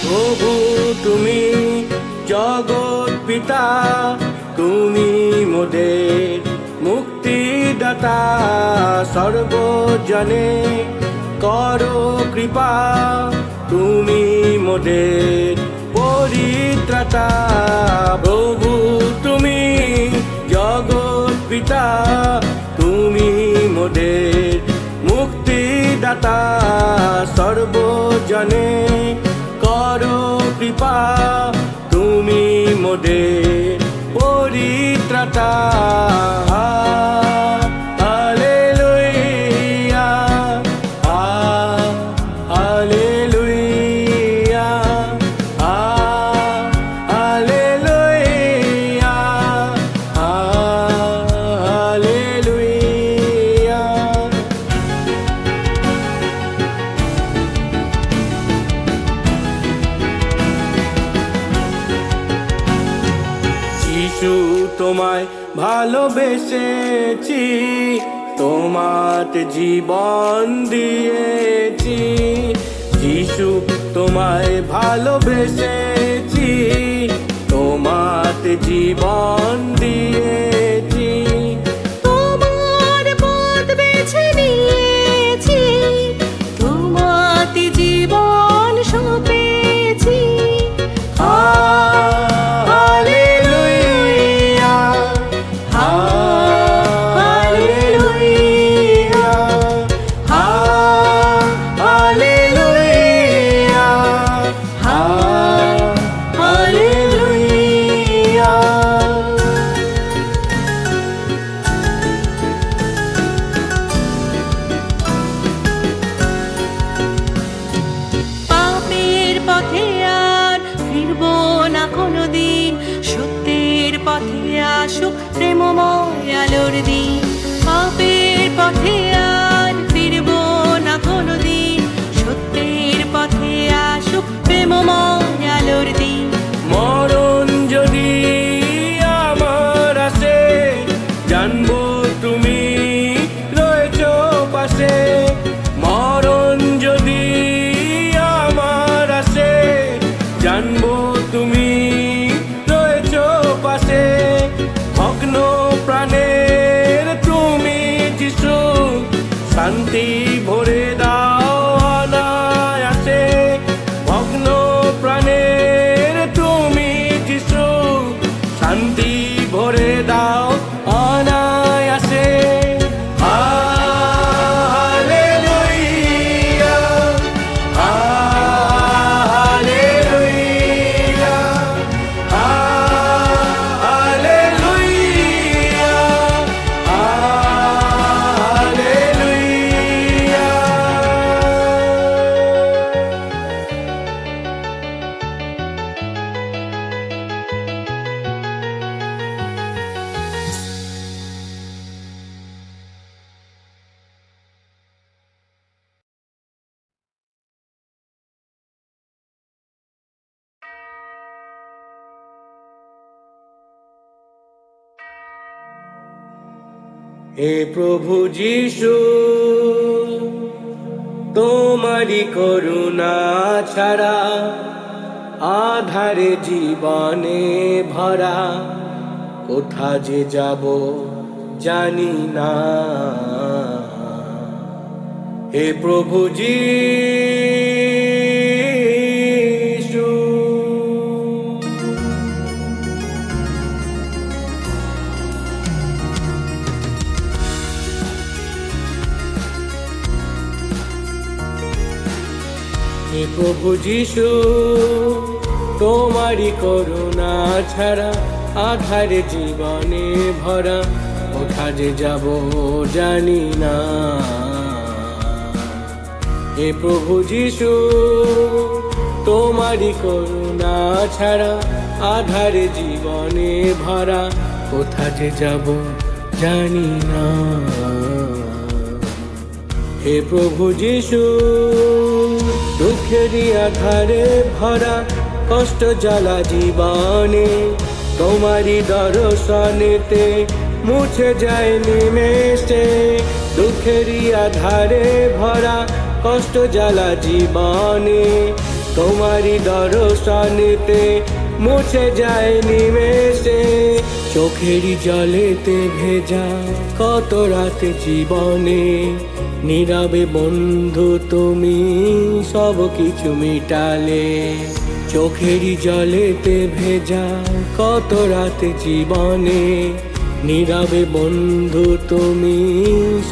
প্রভু তুমি জগৎ পিতা, তুমি মোদের মুক্তিদাতা। সর্বজনে করো কৃপা, তুমি মোদের পরিত্রাতা। প্রভু তুমি জগৎ পিতা, তুমি মোদের মুক্তিদাতা। সর্বজনে করো কৃপা, তুমি মোদের পরিত্রাতা। Hallelujah, hallelujah, hallelujah, hallelujah. Jishu তোমায় ভালোবেসেছি, তোমাতে জীবন দিয়েছি। যিশু তোমায় ভালোবেসেছি, তোমাতে জীবন দিয়েছি। তোমার পথ বেছে নিয়েছি, তোমাতে জীবন সঁপেছি। Hallelujah, hallelujah, hallelujah, hallelujah. পাপের পথে আর ফিরব না কোনোদিন, সত্যের পথে আসুক প্রেমময় আলোর দিন। পাপের পথে আর ফিরব না কোনোদিন, সত্যের পথে আসুক প্রেমময় আলোর দিন। মরণ যদি আমার আসে, জানবো তুমি রয়েছ পাশে। মরণ যদি আমার আসে, জানবো তুমি রয়েছ পাশে। ভগ্ন প্রাণের তুমি যিশু, শান্তি ভরে দাও অনায়াসে। ভগ্ন প্রাণের তুমি যিশু, শান্তি ভরে দাও অনায়াসে। Hallelujah, hallelujah, hallelujah, hallelujah. হে প্রভু যিশু, তোমারি করুণা ছাড়া আধারে জীবনে ভরা। কোথা যে যাব জানি না। হে প্রভু যিশু, হে প্রভু যিশু, তোমারি করুণা ছাড়া আধারে জীবনে ভরা। কোথা যে যাব জানি না। হে প্রভু যিশু, তোমারি করুণা ছাড়া আধারে জীবনে ভরা। কোথা যে যাব জানি না। হে প্রভু যিশু, দুঃখেরই আধারে ভরা কষ্ট জ্বালা জীবনে, তোমারি দর্শনেতে মুছে যায় নিমেষে। দুঃখেরই আধারে ভরা কষ্ট জ্বালা জীবনে, তোমারই দর্শনেতে মুছে যায় নিমেষে। চোখেরই জলেতে ভেজা কত রাত জীবনে, নীরবে বন্ধু তুমি সব কিছু মিটালে। চোখেরই জলেতে ভেজা কত রাত জীবনে, নীরবে বন্ধু তুমি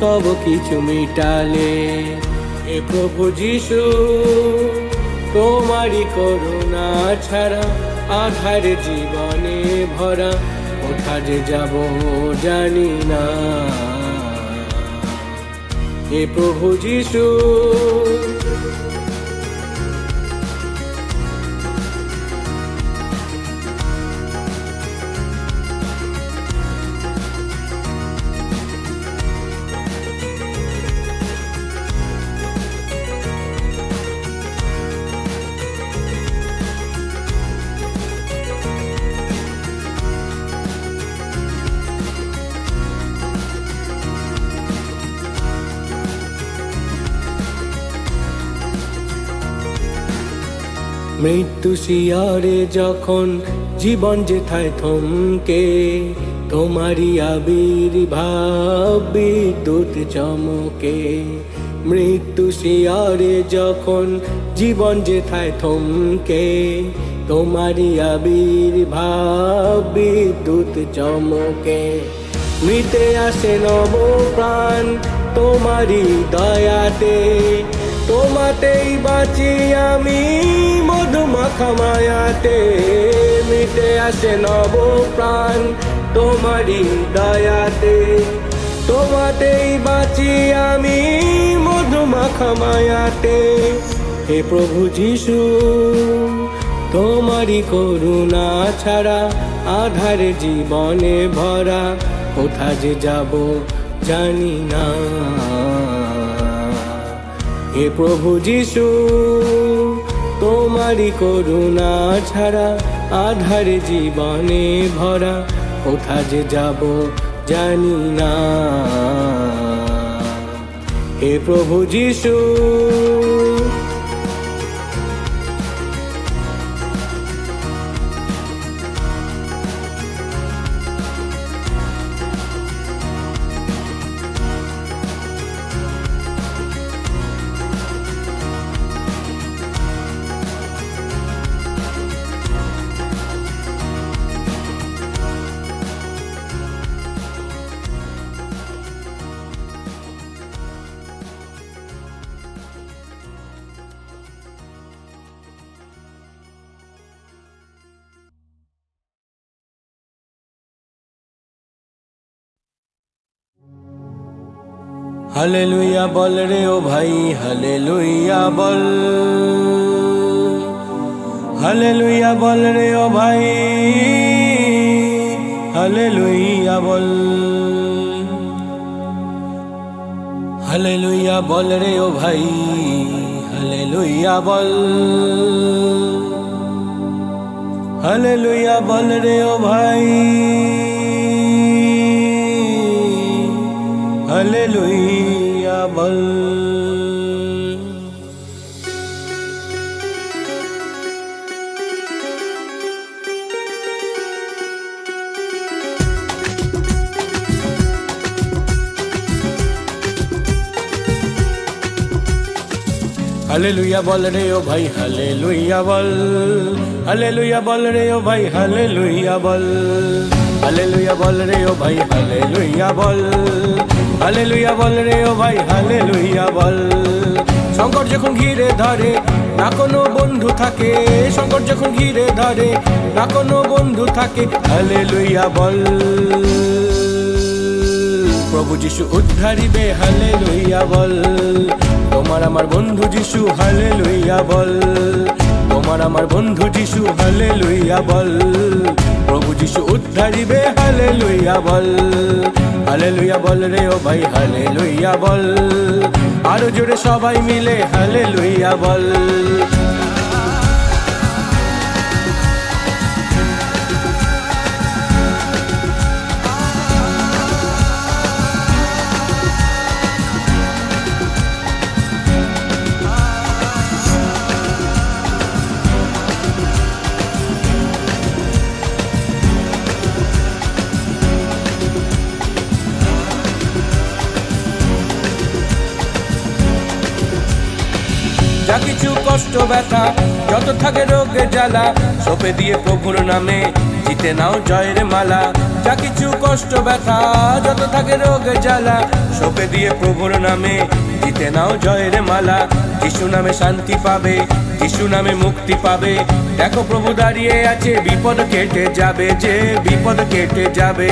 সব কিছু মিটালে। হে প্রভু যিশু, তোমারই করুণা ছাড়া আধার জীবনে ভরা, কোথা যে যাব জানি না। হে প্রভু যিশু, মৃত্যু শিয়রে যখন জীবন যেথায় থমকে, তোমারই আবির্ভাব বিদ্যুৎ চমকে। মৃত্যু শিয়রে যখন জীবন যেথায় থমকে, তোমারই আবির্ভাব বিদ্যুৎ চমকে। মৃতে আসে নব প্রাণ তোমারই দয়াতে, তোমাতেই বাঁচি আমি মধুমাখা মায়াতে। মিটে আসে নব প্রাণ তোমারই দয়াতে, তোমাতেই বাঁচি আমি মধুমাখা মায়াতে। হে প্রভু যিশু, তোমারই করুণা ছাড়া আধার জীবনে ভরা, কোথা যে যাব জানি না। হে প্রভু যিশু, তোমারই করুণা ছাড়া আধার জীবনে ভরা, কোথা যে যাব জানি না। হে প্রভু যিশু, হালেলুয়া বল রে ও ভাই, হালেলুয়া বল। হালেলুয়া বল রে ও ভাই, হালেলুয়া বল। হালেলুয়া বল রে ও ভাই, হালেলুয়া বল। হালেলুয়া বল রে ও ভাই, হালেলুয়া বল। হালেলুয়া বল রে ও ভাই, হালেলুয়া বল। হালেলুয়া বল রে ও ভাই, হালেলুয়া বল। হালেলুয়া বল রে ও ভাই, হালেলুয়া বল। হালেলুয়া বল রে ও ভাই, হালেলুয়া বল। সংকট যখন ঘিরে ধরে না কোনো বন্ধু থাকে, সংকট যখন ঘিরে ধরে না কোনো বন্ধু থাকে, হালেলুয়া বল। প্রভু যিশু উদ্ধারিবে, হালেলুয়া বল। তোমার আমার বন্ধু যিশু, হালেলুয়া বল। তোমার আমার বন্ধু যিশু, হালেলুয়া বল। প্রভু যিশু উদ্ধারিবে, হালেলুয়া বল। হালেলুয়া বল রে ও ভাই, হালেলুয়া বল। আরো জোরে সবাই মিলে হালেলুয়া বল। কষ্ট ব্যথা যত থাকে রোগে জ্বালা সঁপে দিয়ে প্রভুর নামে জিতে নাও জয়ের মালা। যা কিছু কষ্ট ব্যথা যত থাকে রোগে জ্বালা সঁপে দিয়ে প্রভুর নামে জিতে নাও জয়ের মালা। যিশু নামে শান্তি পাবে, যিশু নামে মুক্তি পাবে। দেখো প্রভু দাঁড়িয়ে আছে, বিপদ কেটে যাবে, যে বিপদ কেটে যাবে।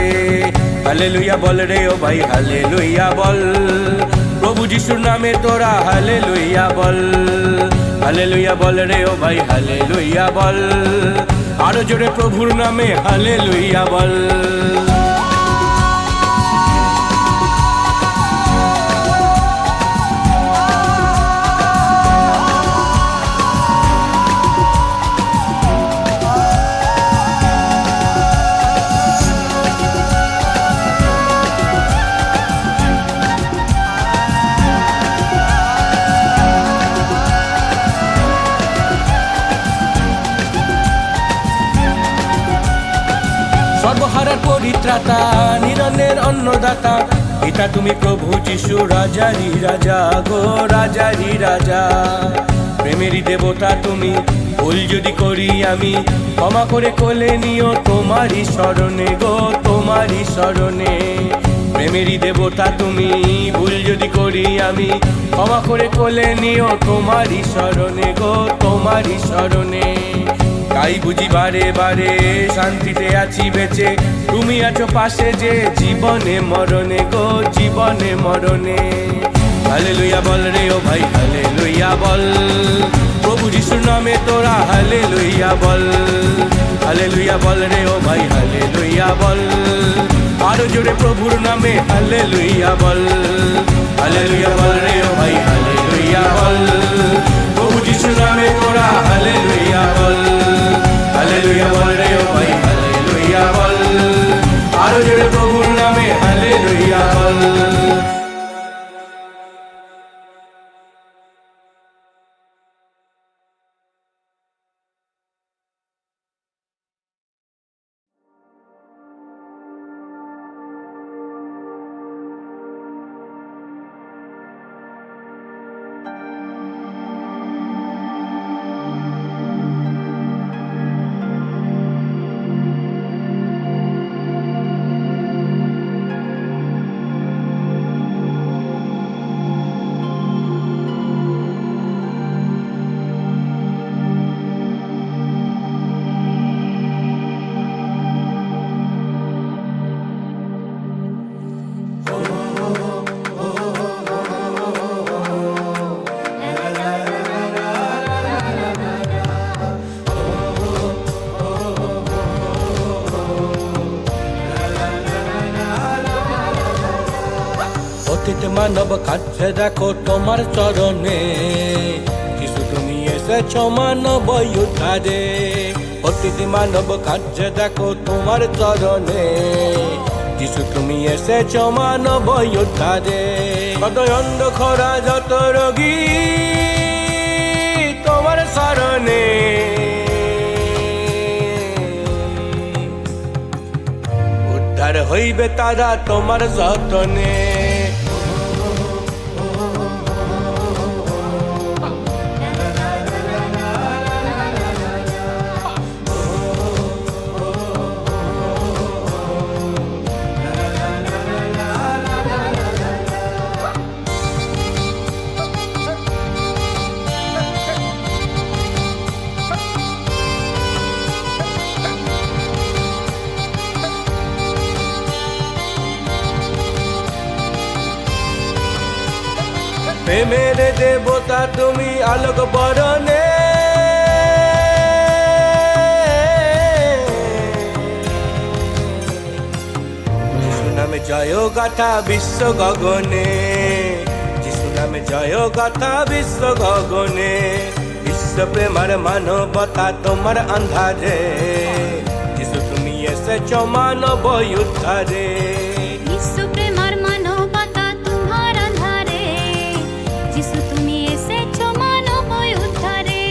হালেলুয়া বল রে ও ভাই, হালেলুয়া বল। প্রভু যিশুর নামে তোরা হালেলুয়া বল। হালেলুয়া বল রে ও ভাই, হালেলুয়া বল। আরো জোরে প্রভুর নামে হালেলুয়া বল। সর্বহারার পরিত্রাতা, নিরনের অন্নদাতা, পিতা তুমি প্রভু যিশু, রাজারি রাজা গো, রাজারি রাজা। প্রেমেরই দেবতা তুমি, ভুল যদি করি আমি ক্ষমা করে কোলে নিও তোমারই শরণে গো, তোমারই শরণে। প্রেমেরই দেবতা তুমি, ভুল যদি করি আমি ক্ষমা করে কোলে নিও তোমারই শরণে গো, তোমারই শরণে। তাই বুঝি বারে বারে শান্তিতে আছি বেঁচে, তুমি আছো পাশে যে জীবনে মরণে গো, জীবনে মরণে। হালেলুয়া বল রে ও ভাই, হালেলুয়া বল। প্রভু যিশুর নামে তোরা হালেলুয়া বল। হালেলুয়া বল রে ও ভাই, হালেলুয়া বল। আরো জোরে প্রভুর নামে হালেলুয়া বল। হালেলুয়া বল রে ও ভাই, হালেলুয়া বল। প্রভু যিশুর নামে তোরা হালেলুয়া বল। হালেলুয়া বল রে ও ভাই, হালেলুয়া বল। আরো জোরে প্রভুর নামে হালেলুয়া বল। অতীত মানব কাছে দেখো তোমার চরণে, যিশু তুমি এসেছ মানব উদ্ধারে। অতীত মানব কাছে দেখো তোমার চরণে, যিশু তুমি এসেছ মানব উদ্ধারে। কত অন্ধ খরা যত রোগী তোমার শরণে, উদ্ধার হইবে তারা তোমার যতনে। প্রেমের দেবতা তুমি, আলোক বরণে। যিশু নামে জয় গাথা বিশ্ব গগনে, যিশু নামে জয় গাথা বিশ্ব গগনে। বিশ্ব প্রেমার মানবতা তোমার আন্ধারে, যিশু তুমি এসেছ মানব উদ্ধারে। বিশ্ব প্রেমার মানবতা তোমার আঁধারে, যিশু তুমি এসেছ মানব উদ্ধারে।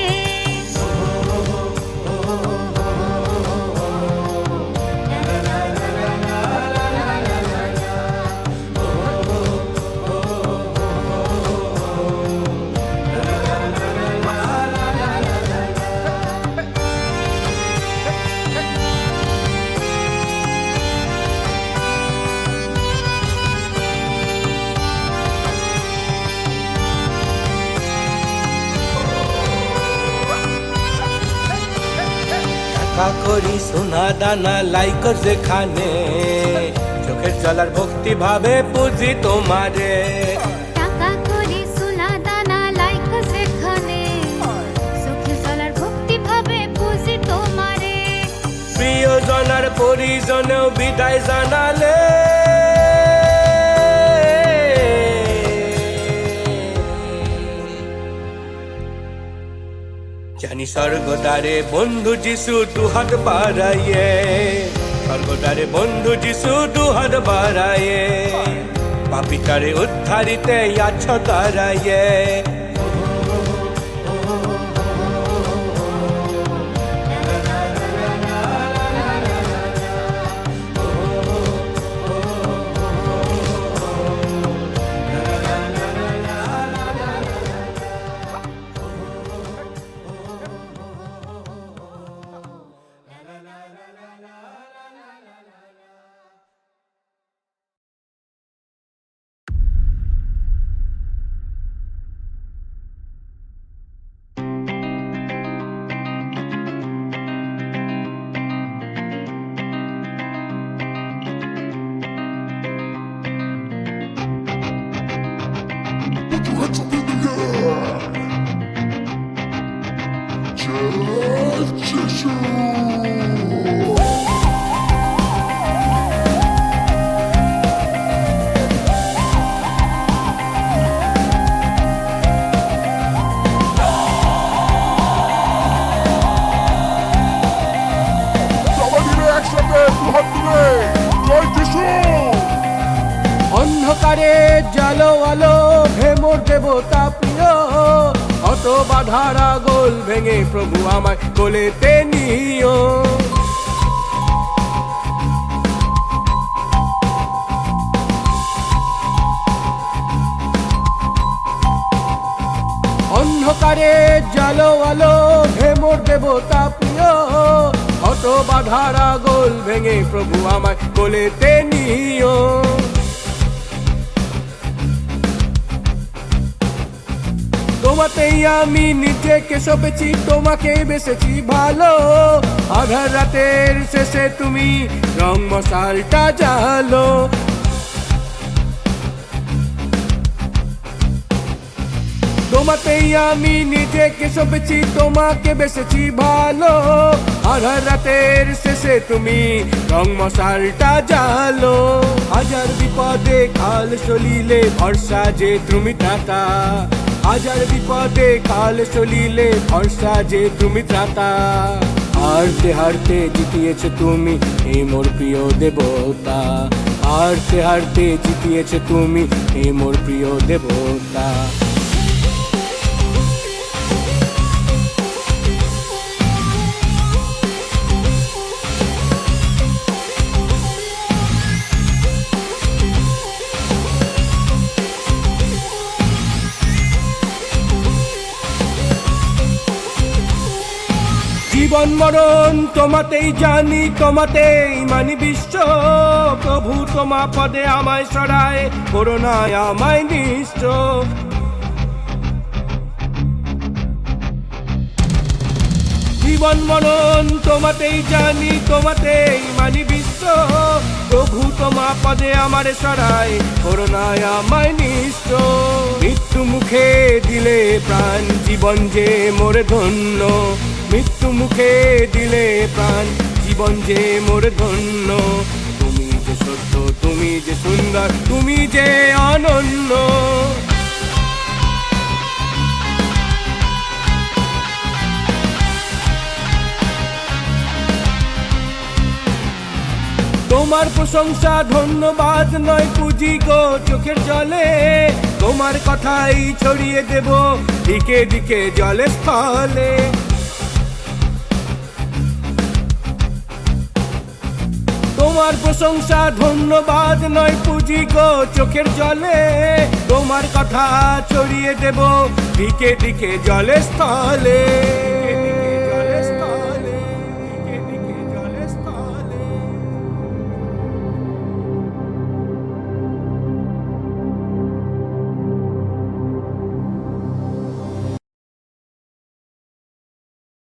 টাকা করি সোনা দানা লাইক যেখানে চোখের জলার ভক্তি ভাবে পুজি তোমারে টাকা করি সোনা দানা লাইক যেখানে সুখে চলার ভক্তি ভাবে পুজি তোমারে প্রিয়জনার পরিজনেও বিদায় জানালে জানি স্বর্গদ্বারে বন্ধু যিশু দুহাত বাড়াইয়ে স্বর্গদ্বারে বন্ধু যিশু দুহাত বাড়াইয়ে পাপিতারে উদ্ধারিতে আছো দাঁড়াইয়ে অন্ধকারে জালো আলো হে মোর দেবতা প্রিয় অত বাধার গোল ভেঙে প্রভু আমায় কোলেতে নিও অন্ধকারে জালো আলো হে মোর দেবতা প্রিয় অত বাধার গোল ভেঙে প্রভু আমায় কোলেতে নিও তোমাতেই আমি নিজেকে সপেছি তোমাকে বেসেছি ভালো আধার রাতের শেষে তুমি রং মশালটা জ্বালো তোমাতেই আমি নিজেকে সপেছি তোমাকে বেসেছি ভালো আধার রাতের শেষে তুমি রং মশালটা জ্বালো হাজার বিপদে কাল চলিলে ভরসা যে তুমি ত্রাতা হাজার বিপদে কাল চলিলে ভরসা যে তুমি ত্রাতা হারতে হারতে জিতিয়েছে তুমি হে মোর প্রিয় দেবতা হারতে হারতে জিতিয়েছে তুমি হে মোর প্রিয় দেবতা জীবন মরণ তোমাতেই জানি তোমাতেই মানি বিশ্ব প্রভু তোমা পদে আমায় সরায় করুণায় আমায় নিশ্চ জীবন মরণ তোমাতেই জানি তোমাতেই মানি বিশ্ব প্রভু তোমা পদে আমারে সরায় করুণায় আমায় নিশ্চ মৃত্যু মুখে দিলে প্রাণ জীবন যে মোরে ধন্য মৃত্যু মুখে দিলে প্রাণ জীবন যে মোর ধন্য তুমি যে সত্য তুমি যে সুন্দর তুমি যে অনন্য তোমার প্রশংসা ধন্যবাদ নয় পুঁজি গো চোখের জলে তোমার কথাই ছড়িয়ে দেব দিকে দিকে জলে স্থলে তোমার প্রশংসা ধন্যবাদ নয় পুঁজি গো চোখের জলে তোমার কথা ছড়িয়ে দেব দিকে দিকে জলে স্থলে